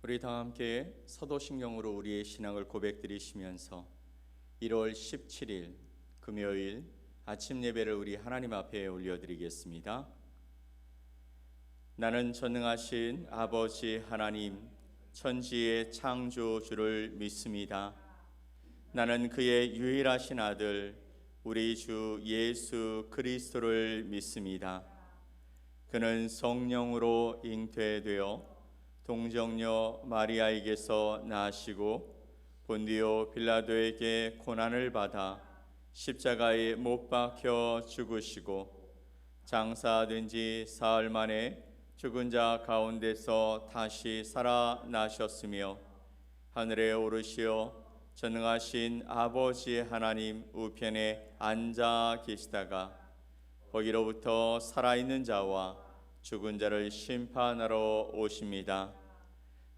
우리 다 함께 사도신경으로 우리의 신앙을 고백드리시면서 1월 17일 금요일 아침 예배를 우리 하나님 앞에 올려드리겠습니다. 나는 전능하신 아버지 하나님 천지의 창조주를 믿습니다. 나는 그의 유일하신 아들 우리 주 예수 그리스도를 믿습니다. 그는 성령으로 잉태되어 동정녀 마리아에게서 나시고 본디오 빌라도에게 고난을 받아 십자가에 못 박혀 죽으시고 장사된 지 사흘 만에 죽은 자 가운데서 다시 살아나셨으며 하늘에 오르시어 전능하신 아버지 하나님 우편에 앉아 계시다가 거기로부터 살아있는 자와 죽은 자를 심판하러 오십니다.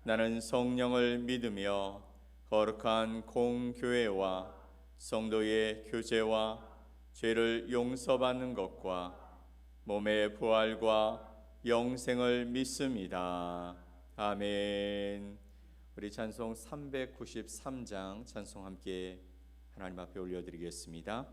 나는 성령을 믿으며 거룩한 공교회와 성도의 교제와 죄를 용서받는 것과 몸의 부활과 영생을 믿습니다. 아멘. 우리 찬송 393장 찬송 함께 하나님 앞에 올려드리겠습니다.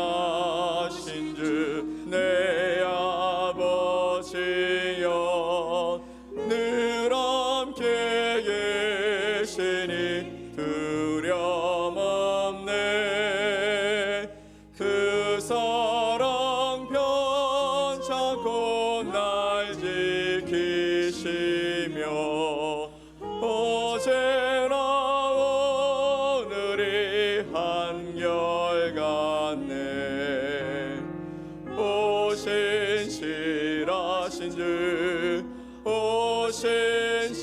신실하신 주 내 아버지여 늘 함께 계시니 두려움 없네. 그 사랑 편찮고 날 지키시며 어제나 오늘이 한결같네. 오 신실하신 주, 오 신실하신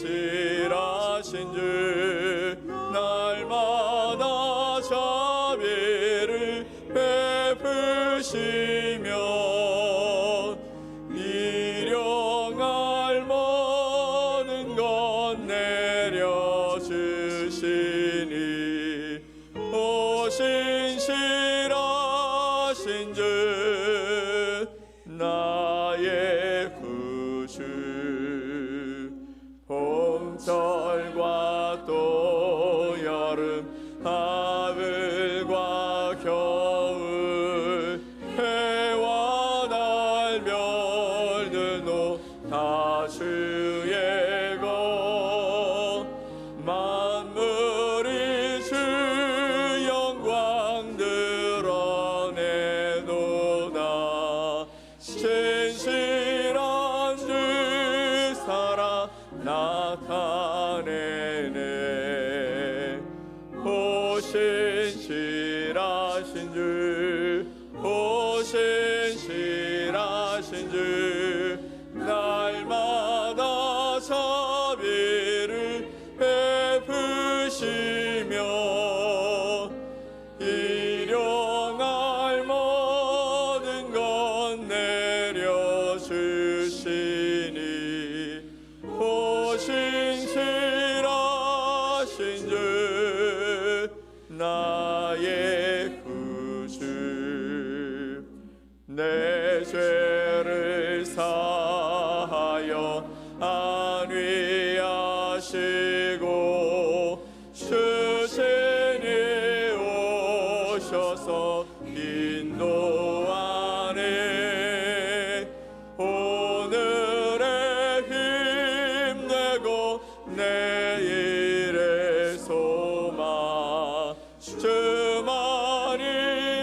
주, 날마다 자비를 베푸시며 일용할 모든 것 내려주시니 오 신실하신 주 나의 구주. 봄철과 또 여름 가을과 겨울 해와 달 별들도 다 주의 것. 만물이 주 영광 드러내도다. 신실한 주 살아 나타내네. 오 신실하신 주, 오 신실하신 주, 날마다 자비를 베푸시며 일용할 모든 것 내려주시니 오 신실하신 주 나의 구주. 내 죄를 사하여 안위하시고 주신이 오셔서 인도하네. 오늘의 힘내고 내일의 소망 주만이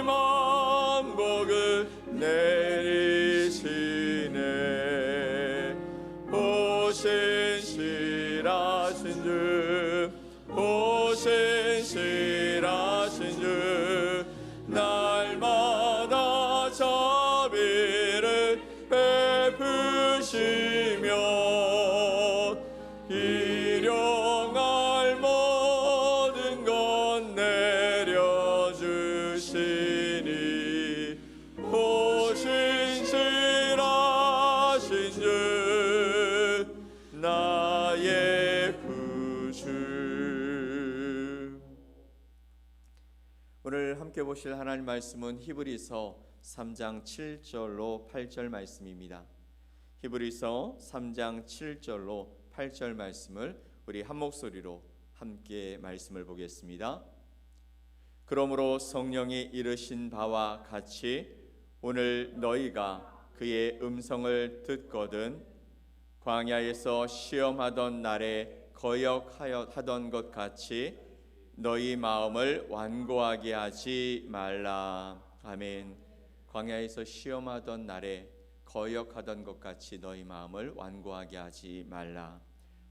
만복을 내리시네. 오 신실하신 주, 오 신실하신 주, 날마다 오늘 함께 보실 하나님 말씀은 히브리서 3장 7절로 8절 말씀입니다. 히브리서 3장 7절로 8절 말씀을 우리 한 목소리로 함께 말씀을 보겠습니다. 그러므로 성령이 이르신 바와 같이 오늘 너희가 그의 음성을 듣거든 광야에서 시험하던 날에 거역하던 것 같이 너희 마음을 완고하게 하지 말라. 아멘. 광야에서 시험하던 날에 거역하던 것 같이 너희 마음을 완고하게 하지 말라.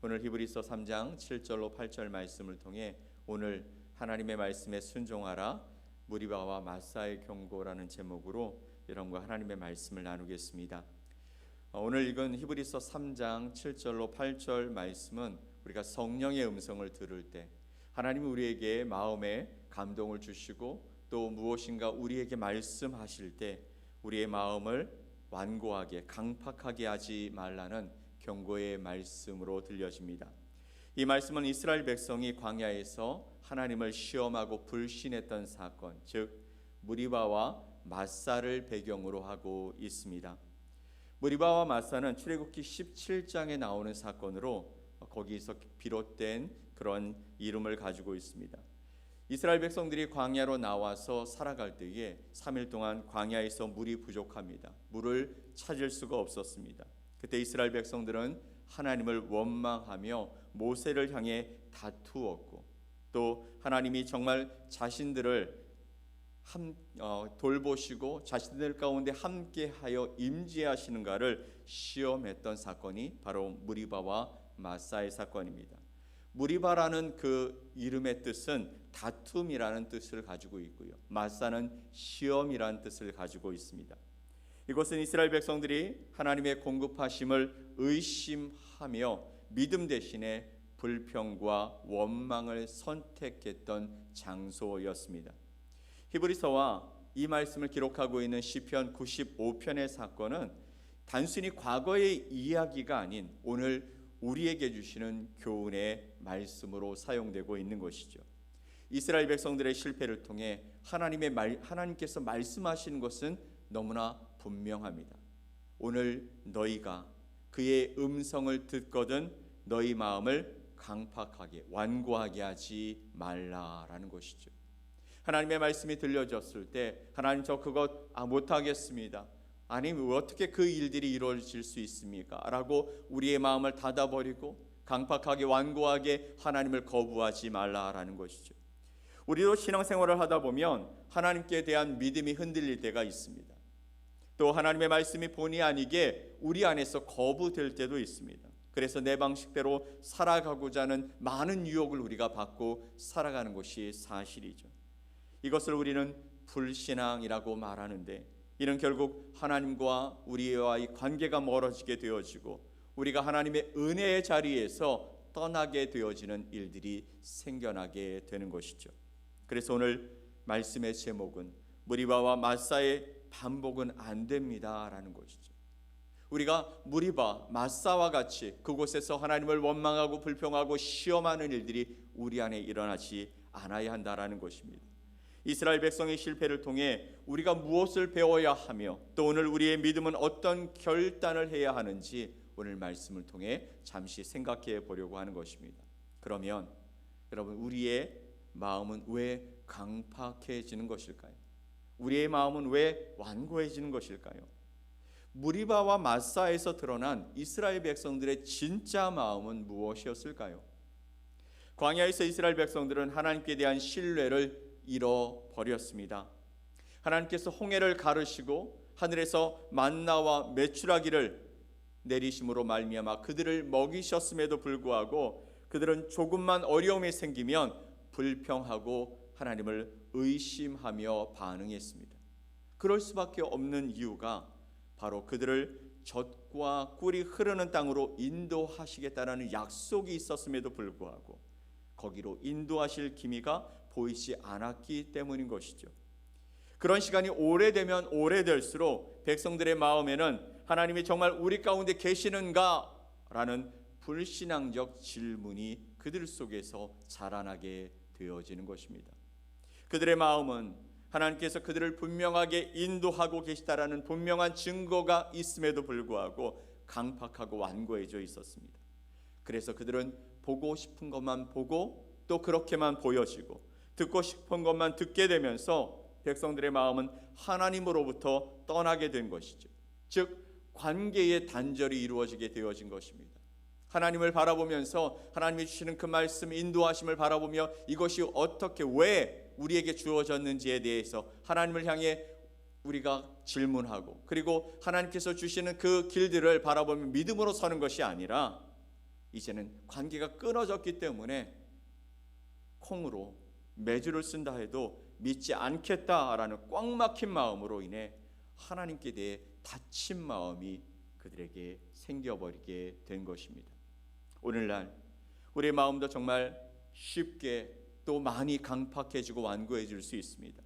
오늘 히브리서 3장 7절로 8절 말씀을 통해 오늘 하나님의 말씀에 순종하라 무리바와 마사의 경고라는 제목으로 여러분과 하나님의 말씀을 나누겠습니다. 오늘 읽은 히브리서 3장 7절로 8절 말씀은 우리가 성령의 음성을 들을 때 하나님이 우리에게 마음에 감동을 주시고 또 무엇인가 우리에게 말씀하실 때 우리의 마음을 완고하게 강팍하게 하지 말라는 경고의 말씀으로 들려집니다. 이 말씀은 이스라엘 백성이 광야에서 하나님을 시험하고 불신했던 사건, 즉 무리바와 마사를 배경으로 하고 있습니다. 무리바와 마사는 출애굽기 17장에 나오는 사건으로 거기서 비롯된 그런 이름을 가지고 있습니다. 이스라엘 백성들이 광야로 나와서 살아갈 때에 3일 동안 광야에서 물이 부족합니다. 물을 찾을 수가 없었습니다. 그때 이스라엘 백성들은 하나님을 원망하며 모세를 향해 다투었고 또 하나님이 정말 자신들을 돌보시고 자신들 가운데 함께하여 임재하시는가를 시험했던 사건이 바로 무리바와 마사의 사건입니다. 무리바라는 그 이름의 뜻은 다툼이라는 뜻을 가지고 있고요. 마사는 시험이라는 뜻을 가지고 있습니다. 이것은 이스라엘 백성들이 하나님의 공급하심을 의심하며 믿음 대신에 불평과 원망을 선택했던 장소였습니다. 히브리서와 이 말씀을 기록하고 있는 시편 95편의 사건은 단순히 과거의 이야기가 아닌 오늘 우리에게 주시는 교훈의 말씀으로 사용되고 있는 것이죠. 이스라엘 백성들의 실패를 통해 하나님께서 말씀하시는 것은 너무나 분명합니다. 오늘 너희가 그의 음성을 듣거든 너희 마음을 강팍하게 완고하게 하지 말라라는 것이죠. 하나님의 말씀이 들려졌을 때 하나님 저 그것 못하겠습니다. 아니 어떻게 그 일들이 이루어질 수 있습니까? 라고 우리의 마음을 닫아버리고 강팍하게 완고하게 하나님을 거부하지 말라라는 것이죠. 우리도 신앙생활을 하다 보면 하나님께 대한 믿음이 흔들릴 때가 있습니다. 또 하나님의 말씀이 본의 아니게 우리 안에서 거부될 때도 있습니다. 그래서 내 방식대로 살아가고자 하는 많은 유혹을 우리가 받고 살아가는 것이 사실이죠. 이것을 우리는 불신앙이라고 말하는데 이는 결국 하나님과 우리와의 관계가 멀어지게 되어지고 우리가 하나님의 은혜의 자리에서 떠나게 되어지는 일들이 생겨나게 되는 것이죠. 그래서 오늘 말씀의 제목은 무리바와 마사의 반복은 안 됩니다라는 것이죠. 우리가 무리바, 마사와 같이 그곳에서 하나님을 원망하고 불평하고 시험하는 일들이 우리 안에 일어나지 않아야 한다라는 것입니다. 이스라엘 백성의 실패를 통해 우리가 무엇을 배워야 하며 또 오늘 우리의 믿음은 어떤 결단을 해야 하는지 오늘 말씀을 통해 잠시 생각해 보려고 하는 것입니다. 그러면 여러분 우리의 마음은 왜 강팍해지는 것일까요? 우리의 마음은 왜 완고해지는 것일까요? 무리바와 마사에서 드러난 이스라엘 백성들의 진짜 마음은 무엇이었을까요? 광야에서 이스라엘 백성들은 하나님께 대한 신뢰를 잃어버렸습니다. 하나님께서 홍해를 가르시고 하늘에서 만나와 메추라기를 내리심으로 말미암아 그들을 먹이셨음에도 불구하고 그들은 조금만 어려움이 생기면 불평하고 하나님을 의심하며 반응했습니다. 그럴 수밖에 없는 이유가 바로 그들을 젖과 꿀이 흐르는 땅으로 인도하시겠다라는 약속이 있었음에도 불구하고 거기로 인도하실 기미가 보이지 않았기 때문인 것이죠. 그런 시간이 오래되면 오래될수록 백성들의 마음에는 하나님이 정말 우리 가운데 계시는가? 라는 불신앙적 질문이 그들 속에서 자라나게 되어지는 것입니다. 그들의 마음은 하나님께서 그들을 분명하게 인도하고 계시다라는 분명한 증거가 있음에도 불구하고 강팍하고 완고해져 있었습니다. 그래서 그들은 보고 싶은 것만 보고 또 그렇게만 보여지고 듣고 싶은 것만 듣게 되면서 백성들의 마음은 하나님으로부터 떠나게 된 것이죠. 즉 관계의 단절이 이루어지게 되어진 것입니다. 하나님을 바라보면서 하나님이 주시는 그 말씀 인도하심을 바라보며 이것이 어떻게 왜 우리에게 주어졌는지에 대해서 하나님을 향해 우리가 질문하고 그리고 하나님께서 주시는 그 길들을 바라보며 믿음으로 서는 것이 아니라 이제는 관계가 끊어졌기 때문에 콩으로 매주를 쓴다 해도 믿지 않겠다라는 꽉 막힌 마음으로 인해 하나님께 대해 닫힌 마음이 그들에게 생겨버리게 된 것입니다. 오늘날 우리의 마음도 정말 쉽게 또 많이 강팍해지고 완고해질 수 있습니다.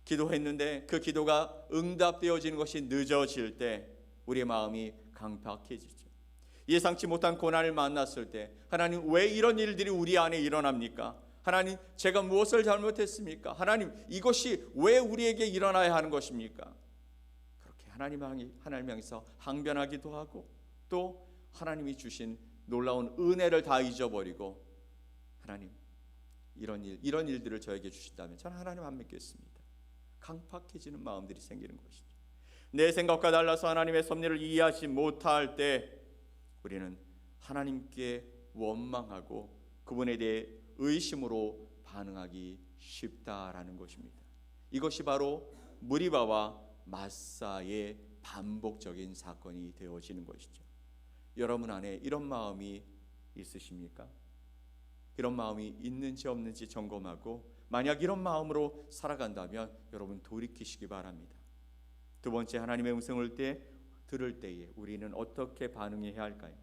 기도했는데 그 기도가 응답되어지는 것이 늦어질 때 우리의 마음이 강팍해지죠. 예상치 못한 고난을 만났을 때 하나님 왜 이런 일들이 우리 안에 일어납니까? 하나님 제가 무엇을 잘못했습니까? 하나님 이것이 왜 우리에게 일어나야 하는 것입니까? 그렇게 하나님 향해서 항변하기도 하고 또 하나님이 주신 놀라운 은혜를 다 잊어버리고 하나님 이런 일들을 저에게 주신다면 저는 하나님 안 믿겠습니다. 강팍해지는 마음들이 생기는 것이죠. 내 생각과 달라서 하나님의 섭리를 이해하지 못할 때 우리는 하나님께 원망하고 그분에 대해 의심으로 반응하기 쉽다라는 것입니다. 이것이 바로 무리바와 마사의 반복적인 사건이 되어지는 것이죠. 여러분 안에 이런 마음이 있으십니까? 이런 마음이 있는지 없는지 점검하고 만약 이런 마음으로 살아간다면 여러분 돌이키시기 바랍니다. 두 번째, 하나님의 음성을 들을 때에 우리는 어떻게 반응해야 할까요?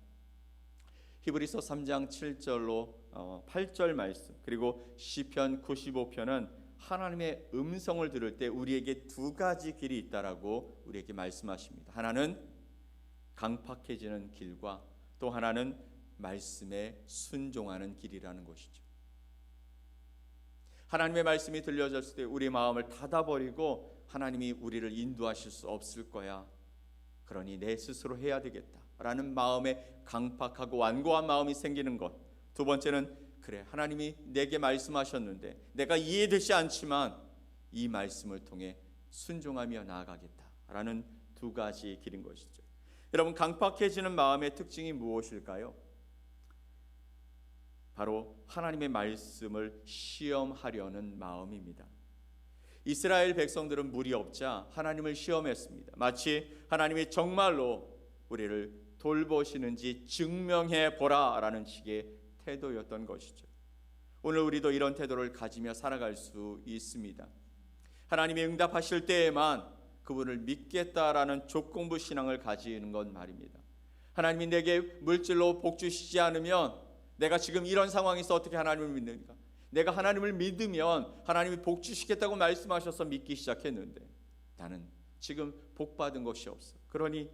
히브리서 3장 7절로 8절 말씀 그리고 시편 95편은 하나님의 음성을 들을 때 우리에게 두 가지 길이 있다라고 우리에게 말씀하십니다. 하나는 강팍해지는 길과 또 하나는 말씀에 순종하는 길이라는 것이죠. 하나님의 말씀이 들려졌을 때 우리 마음을 닫아버리고 하나님이 우리를 인도하실 수 없을 거야. 그러니 내 스스로 해야 되겠다라는 마음에 강팍하고 완고한 마음이 생기는 것. 두 번째는 그래 하나님이 내게 말씀하셨는데 내가 이해되지 않지만 이 말씀을 통해 순종하며 나아가겠다라는 두 가지 길인 것이죠. 여러분 강팍해지는 마음의 특징이 무엇일까요? 바로 하나님의 말씀을 시험하려는 마음입니다. 이스라엘 백성들은 물이 없자 하나님을 시험했습니다. 마치 하나님이 정말로 우리를 돌보시는지 증명해 보라라는 식의 태도였던 것이죠. 오늘 우리도 이런 태도를 가지며 살아갈 수 있습니다. 하나님이 응답하실 때에만 그분을 믿겠다라는 조건부 신앙을 가지는 건 말입니다. 하나님이 내게 물질로 복 주시지 않으면 내가 지금 이런 상황에서 어떻게 하나님을 믿는가? 내가 하나님을 믿으면 하나님이 복 주시겠다고 말씀하셔서 믿기 시작했는데 나는 지금 복 받은 것이 없어. 그러니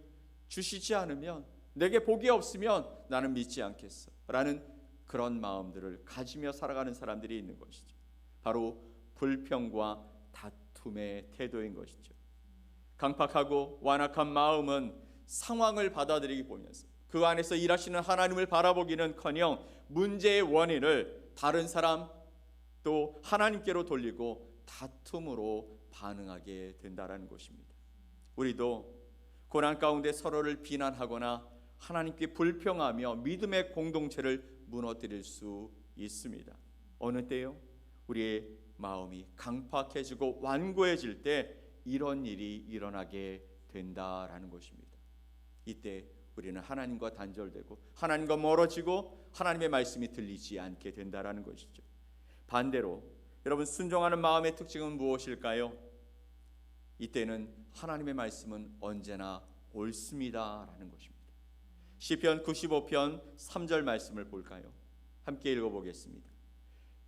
주시지 않으면 내게 복이 없으면 나는 믿지 않겠어 라는 그런 마음들을 가지며 살아가는 사람들이 있는 것이죠. 바로 불평과 다툼의 태도인 것이죠. 강팍하고 완악한 마음은 상황을 받아들이기 보면서 그 안에서 일하시는 하나님을 바라보기는커녕 문제의 원인을 다른 사람 또 하나님께로 돌리고 다툼으로 반응하게 된다는 것입니다. 우리도 고난 가운데 서로를 비난하거나 하나님께 불평하며 믿음의 공동체를 무너뜨릴 수 있습니다. 어느 때요? 우리의 마음이 강팍해지고 완고해질 때 이런 일이 일어나게 된다라는 것입니다. 이때 우리는 하나님과 단절되고 하나님과 멀어지고 하나님의 말씀이 들리지 않게 된다라는 것이죠. 반대로 여러분 순종하는 마음의 특징은 무엇일까요? 이때는 하나님의 말씀은 언제나 옳습니다라는 것입니다. 시편 95편 3절 말씀을 볼까요? 함께 읽어보겠습니다.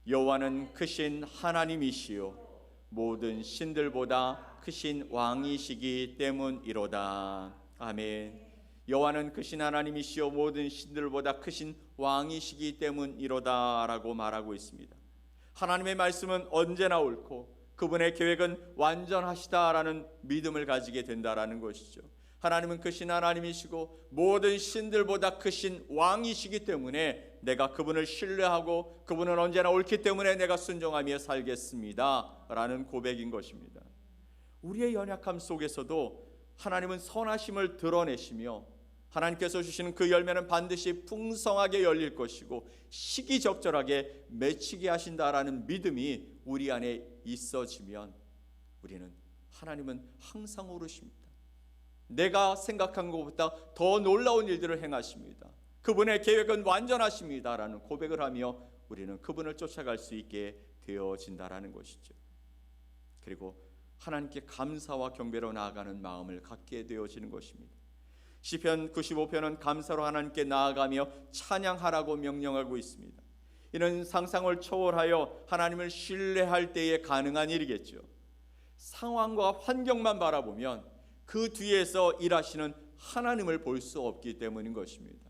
여호와는 크신 하나님이시요 모든 신들보다 크신 왕이시기 때문이로다. 아멘. 여호와는 크신 하나님이시요 모든 신들보다 크신 왕이시기 때문이로다라고 말하고 있습니다. 하나님의 말씀은 언제나 옳고 그분의 계획은 완전하시다라는 믿음을 가지게 된다라는 것이죠. 하나님은 크신 하나님이시고 모든 신들보다 크신 왕이시기 때문에 내가 그분을 신뢰하고 그분은 언제나 옳기 때문에 내가 순종하며 살겠습니다 라는 고백인 것입니다. 우리의 연약함 속에서도 하나님은 선하심을 드러내시며 하나님께서 주시는 그 열매는 반드시 풍성하게 열릴 것이고 시기적절하게 맺히게 하신다라는 믿음이 우리 안에 있어지면 우리는 하나님은 항상 옳으십니다. 내가 생각한 것보다 더 놀라운 일들을 행하십니다. 그분의 계획은 완전하십니다 라는 고백을 하며 우리는 그분을 쫓아갈 수 있게 되어진다라는 것이죠. 그리고 하나님께 감사와 경배로 나아가는 마음을 갖게 되어지는 것입니다. 시편 95편은 감사로 하나님께 나아가며 찬양하라고 명령하고 있습니다. 이는 상상을 초월하여 하나님을 신뢰할 때에 가능한 일이겠죠. 상황과 환경만 바라보면 그 뒤에서 일하시는 하나님을 볼 수 없기 때문인 것입니다.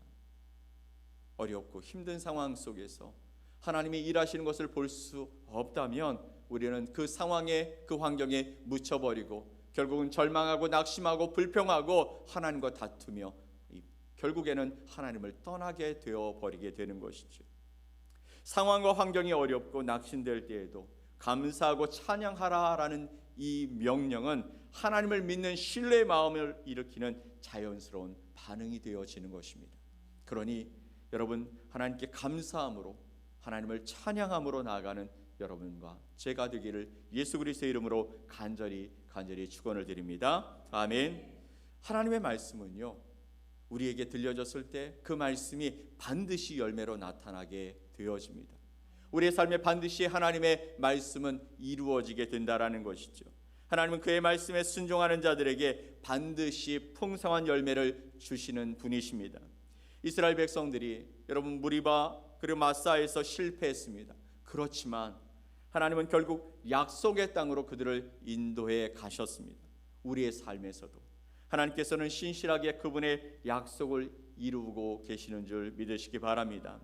어렵고 힘든 상황 속에서 하나님이 일하시는 것을 볼 수 없다면 우리는 그 상황에 그 환경에 묻혀버리고 결국은 절망하고 낙심하고 불평하고 하나님과 다투며 결국에는 하나님을 떠나게 되어버리게 되는 것이죠. 상황과 환경이 어렵고 낙심될 때에도 감사하고 찬양하라라는 이 명령은 하나님을 믿는 신뢰의 마음을 일으키는 자연스러운 반응이 되어지는 것입니다. 그러니 여러분 하나님께 감사함으로 하나님을 찬양함으로 나아가는 여러분과 제가 되기를 예수 그리스도의 이름으로 간절히 축원을 드립니다. 아멘. 하나님의 말씀은요 우리에게 들려졌을 때 그 말씀이 반드시 열매로 나타나게 되어집니다. 우리의 삶에 반드시 하나님의 말씀은 이루어지게 된다라는 것이죠. 하나님은 그의 말씀에 순종하는 자들에게 반드시 풍성한 열매를 주시는 분이십니다. 이스라엘 백성들이 여러분 무리바 그리고 마사에서 실패했습니다. 그렇지만 하나님은 결국 약속의 땅으로 그들을 인도해 가셨습니다. 우리의 삶에서도 하나님께서는 신실하게 그분의 약속을 이루고 계시는 줄 믿으시기 바랍니다.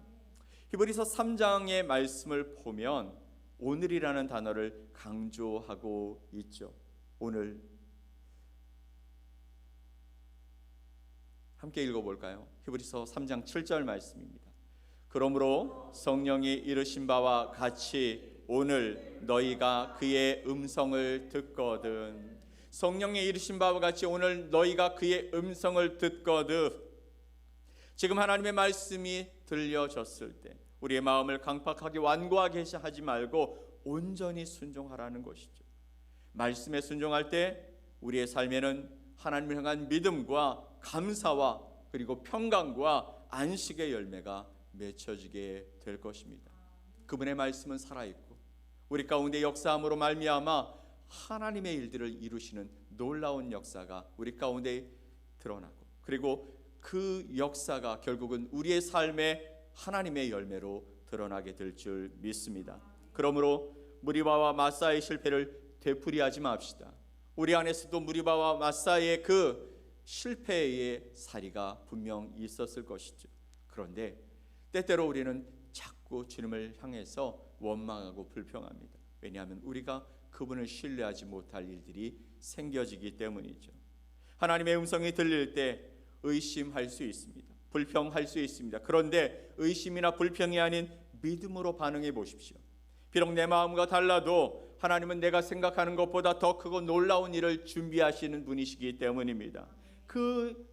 히브리서 3장의 말씀을 보면 오늘이라는 단어를 강조하고 있죠. 오늘 함께 읽어볼까요? 히브리서 3장 7절 말씀입니다. 그러므로 성령이 이르신 바와 같이 오늘 너희가 그의 음성을 듣거든. 성령이 이르신 바와 같이 오늘 너희가 그의 음성을 듣거든. 지금 하나님의 말씀이 들려졌을 때 우리의 마음을 강팍하게 완고하게 하지 말고 온전히 순종하라는 것이죠. 말씀에 순종할 때 우리의 삶에는 하나님을 향한 믿음과 감사와 그리고 평강과 안식의 열매가 맺혀지게 될 것입니다. 그분의 말씀은 살아있고 우리 가운데 역사함으로 말미암아 하나님의 일들을 이루시는 놀라운 역사가 우리 가운데 드러나고 그리고 그 역사가 결국은 우리의 삶에 하나님의 열매로 드러나게 될 줄 믿습니다. 그러므로 무리바와 마사의 실패를 되풀이하지 맙시다. 우리 안에서도 무리바와 마사의 그 실패의 사리가 분명 있었을 것이죠. 그런데 때때로 우리는 자꾸 주님을 향해서 원망하고 불평합니다. 왜냐하면 우리가 그분을 신뢰하지 못할 일들이 생겨지기 때문이죠. 하나님의 음성이 들릴 때 의심할 수 있습니다. 불평할 수 있습니다. 그런데 의심이나 불평이 아닌 믿음으로 반응해 보십시오. 비록 내 마음과 달라도 하나님은 내가 생각하는 것보다 더 크고 놀라운 일을 준비하시는 분이시기 때문입니다. 그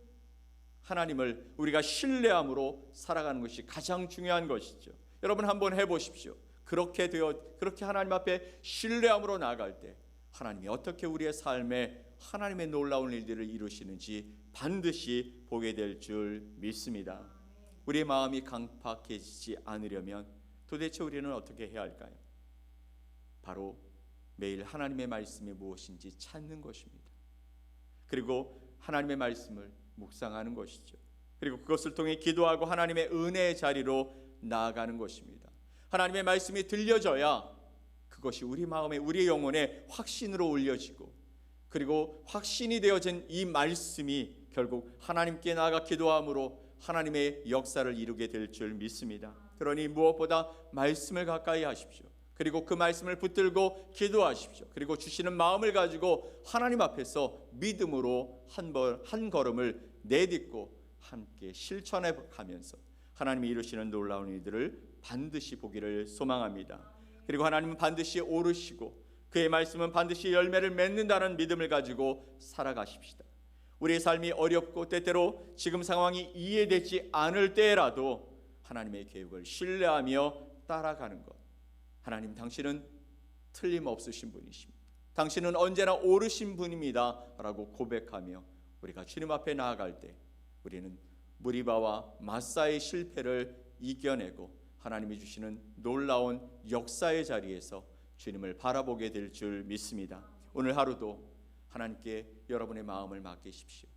하나님을 우리가 신뢰함으로 살아가는 것이 가장 중요한 것이죠. 여러분 한번 해보십시오. 그렇게 하나님 앞에 신뢰함으로 나아갈 때 하나님이 어떻게 우리의 삶에 하나님의 놀라운 일들을 이루시는지 반드시 보게 될 줄 믿습니다. 우리의 마음이 강팍해지지 않으려면 도대체 우리는 어떻게 해야 할까요? 바로 매일 하나님의 말씀이 무엇인지 찾는 것입니다. 그리고 하나님의 말씀을 묵상하는 것이죠. 그리고 그것을 통해 기도하고 하나님의 은혜의 자리로 나아가는 것입니다. 하나님의 말씀이 들려져야 그것이 우리 마음에 우리 영혼에 확신으로 올려지고 그리고 확신이 되어진 이 말씀이 결국 하나님께 나아가 기도함으로 하나님의 역사를 이루게 될 줄 믿습니다. 그러니 무엇보다 말씀을 가까이 하십시오. 그리고 그 말씀을 붙들고 기도하십시오. 그리고 주시는 마음을 가지고 하나님 앞에서 믿음으로 한 걸음을 내딛고 함께 실천해 가면서 하나님이 이루시는 놀라운 일들을 반드시 보기를 소망합니다. 그리고 하나님은 반드시 오르시고 그의 말씀은 반드시 열매를 맺는다는 믿음을 가지고 살아가십시다. 우리의 삶이 어렵고 때때로 지금 상황이 이해되지 않을 때라도 하나님의 계획을 신뢰하며 따라가는 것. 하나님, 당신은 틀림없으신 분이십니다. 당신은 언제나 옳으신 분입니다 라고 고백하며 우리가 주님 앞에 나아갈 때 우리는 무리바와 마사의 실패를 이겨내고 하나님이 주시는 놀라운 역사의 자리에서 주님을 바라보게 될 줄 믿습니다. 오늘 하루도 하나님께 여러분의 마음을 맡기십시오.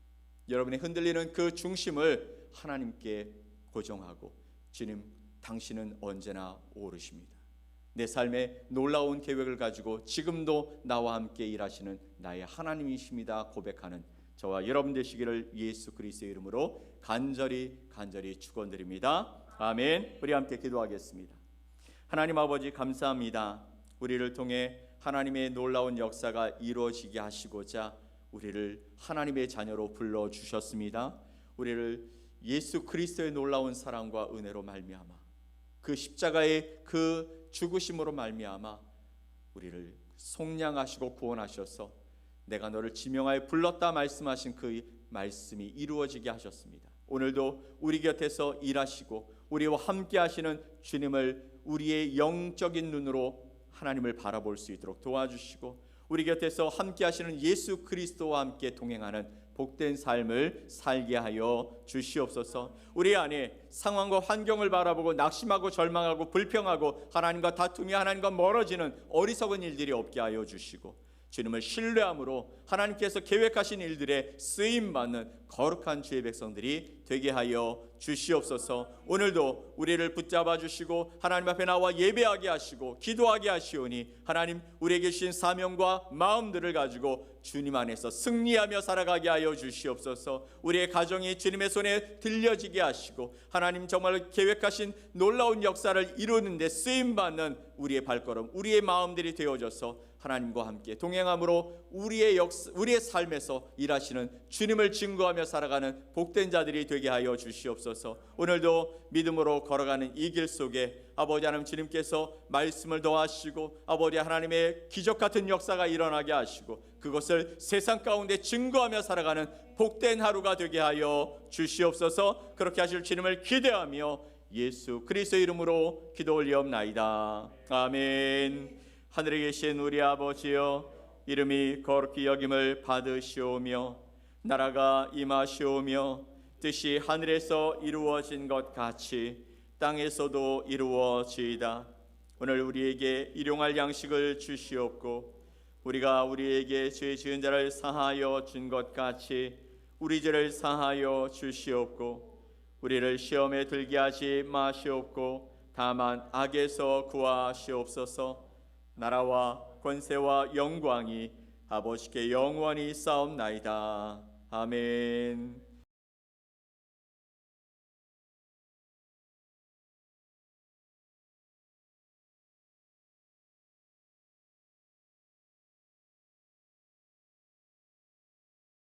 여러분이 흔들리는 그 중심을 하나님께 고정하고 주님, 당신은 언제나 옳으십니다. 내 삶에 놀라운 계획을 가지고 지금도 나와 함께 일하시는 나의 하나님이십니다 고백하는 저와 여러분 되시기를 예수 그리스도의 이름으로 간절히 축원드립니다. 아멘. 우리 함께 기도하겠습니다. 하나님 아버지, 감사합니다. 우리를 통해 하나님의 놀라운 역사가 이루어지게 하시고자 우리를 하나님의 자녀로 불러주셨습니다. 우리를 예수 그리스도의 놀라운 사랑과 은혜로 말미암아 그 십자가의 그 죽으심으로 말미암아 우리를 속량하시고 구원하셔서 내가 너를 지명하여 불렀다 말씀하신 그 말씀이 이루어지게 하셨습니다. 오늘도 우리 곁에서 일하시고 우리와 함께 하시는 주님을 우리의 영적인 눈으로 하나님을 바라볼 수 있도록 도와주시고 우리 곁에서 함께 하시는 예수 그리스도와 함께 동행하는 복된 삶을 살게 하여 주시옵소서. 우리 안에 상황과 환경을 바라보고 낙심하고 절망하고 불평하고 하나님과 다툼이 하나님과 멀어지는 어리석은 일들이 없게 하여 주시고 주님을 신뢰함으로 하나님께서 계획하신 일들에 쓰임받는 거룩한 주의 백성들이 되게 하여 주시옵소서. 오늘도 우리를 붙잡아 주시고 하나님 앞에 나와 예배하게 하시고 기도하게 하시오니 하나님, 우리에게 주신 사명과 마음들을 가지고 주님 안에서 승리하며 살아가게 하여 주시옵소서. 우리의 가정이 주님의 손에 들려지게 하시고 하나님, 정말 계획하신 놀라운 역사를 이루는 데 쓰임받는 우리의 발걸음, 우리의 마음들이 되어져서 하나님과 함께 동행함으로 우리의 삶에서 일하시는 주님을 증거하며 살아가는 복된 자들이 되게 하여 주시옵소서. 오늘도 믿음으로 걸어가는 이 길 속에 아버지 하나님, 주님께서 말씀을 더하시고 아버지 하나님의 기적 같은 역사가 일어나게 하시고 그것을 세상 가운데 증거하며 살아가는 복된 하루가 되게 하여 주시옵소서. 그렇게 하실 주님을 기대하며 예수 그리스도의 이름으로 기도 올리옵나이다. 아멘. 하늘에 계신 우리 아버지여, 이름이 거룩히 여김을 받으시오며 나라가 임하시오며 뜻이 하늘에서 이루어진 것 같이 땅에서도 이루어지이다. 오늘 우리에게 일용할 양식을 주시옵고 우리가 우리에게 죄 지은 자를 사하여 준 것 같이 우리 죄를 사하여 주시옵고 우리를 시험에 들게 하지 마시옵고 다만 악에서 구하시옵소서. 나라와 권세와 영광이 아버지께 영원히 싸움나이다. 아멘.